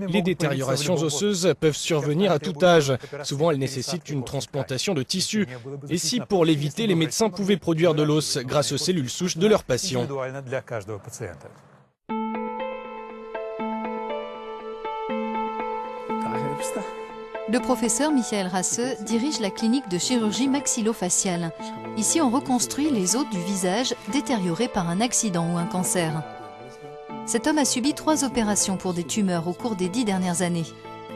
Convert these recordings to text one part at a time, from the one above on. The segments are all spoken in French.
Les détériorations osseuses peuvent survenir à tout âge. Souvent, elles nécessitent une transplantation de tissu. Et si, pour l'éviter, les médecins pouvaient produire de l'os grâce aux cellules souches de leurs patients? Le professeur Michael Rasse dirige la clinique de chirurgie maxillofaciale. Ici, on reconstruit les os du visage détériorés par un accident ou un cancer. Cet homme a subi 3 opérations pour des tumeurs au cours des 10 dernières années.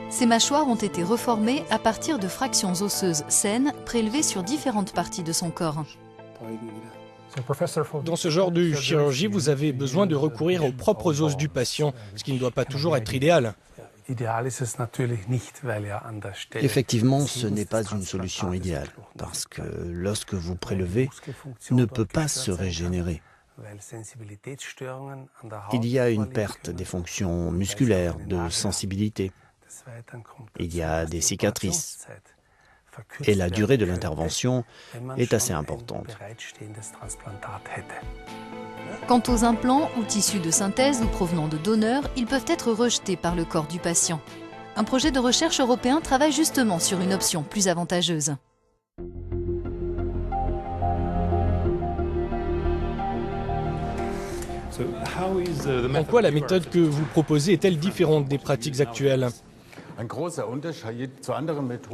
Ses mâchoires ont été reformées à partir de fractions osseuses saines prélevées sur différentes parties de son corps. Dans ce genre de chirurgie, vous avez besoin de recourir aux propres os du patient, ce qui ne doit pas toujours être idéal. Effectivement, ce n'est pas une solution idéale, parce que l'os que vous prélevez ne peut pas se régénérer. Il y a une perte des fonctions musculaires, de sensibilité. Il y a des cicatrices. Et la durée de l'intervention est assez importante. Quant aux implants ou tissus de synthèse ou provenant de donneurs, ils peuvent être rejetés par le corps du patient. Un projet de recherche européen travaille justement sur une option plus avantageuse. En quoi la méthode que vous proposez est-elle différente des pratiques actuelles?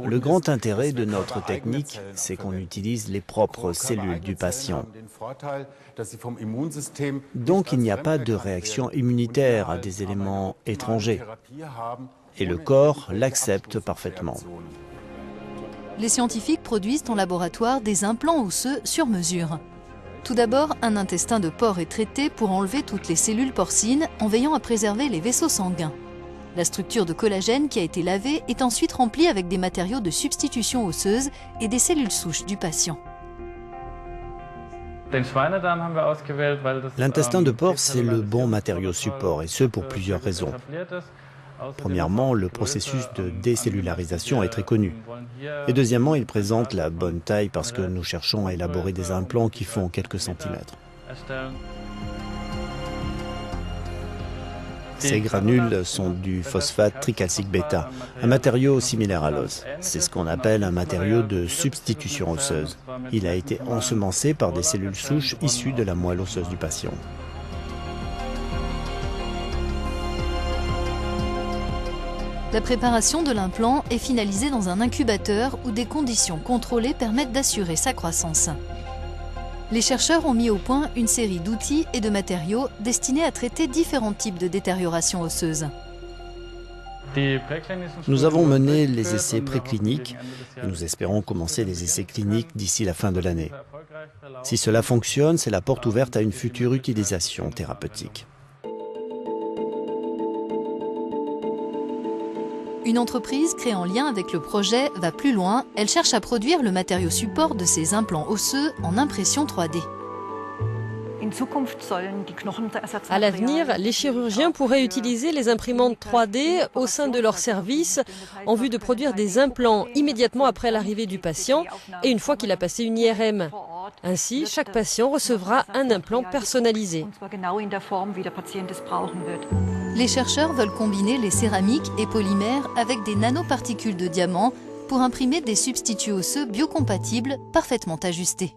Le grand intérêt de notre technique, c'est qu'on utilise les propres cellules du patient. Donc il n'y a pas de réaction immunitaire à des éléments étrangers. Et le corps l'accepte parfaitement. Les scientifiques produisent en laboratoire des implants osseux sur mesure. Tout d'abord, un intestin de porc est traité pour enlever toutes les cellules porcines en veillant à préserver les vaisseaux sanguins. La structure de collagène qui a été lavée est ensuite remplie avec des matériaux de substitution osseuse et des cellules souches du patient. L'intestin de porc, c'est le bon matériau support, et ce pour plusieurs raisons. Premièrement, le processus de décellularisation est très connu. Et deuxièmement, il présente la bonne taille parce que nous cherchons à élaborer des implants qui font quelques centimètres. Ces granules sont du phosphate tricalcique bêta, un matériau similaire à l'os. C'est ce qu'on appelle un matériau de substitution osseuse. Il a été ensemencé par des cellules souches issues de la moelle osseuse du patient. La préparation de l'implant est finalisée dans un incubateur où des conditions contrôlées permettent d'assurer sa croissance. Les chercheurs ont mis au point une série d'outils et de matériaux destinés à traiter différents types de détérioration osseuse. Nous avons mené les essais précliniques et nous espérons commencer les essais cliniques d'ici la fin de l'année. Si cela fonctionne, c'est la porte ouverte à une future utilisation thérapeutique. Une entreprise créée en lien avec le projet va plus loin. Elle cherche à produire le matériau support de ces implants osseux en impression 3D. À l'avenir, les chirurgiens pourraient utiliser les imprimantes 3D au sein de leur service en vue de produire des implants immédiatement après l'arrivée du patient et une fois qu'il a passé une IRM. Ainsi, chaque patient recevra un implant personnalisé. Les chercheurs veulent combiner les céramiques et polymères avec des nanoparticules de diamant pour imprimer des substituts osseux biocompatibles parfaitement ajustés.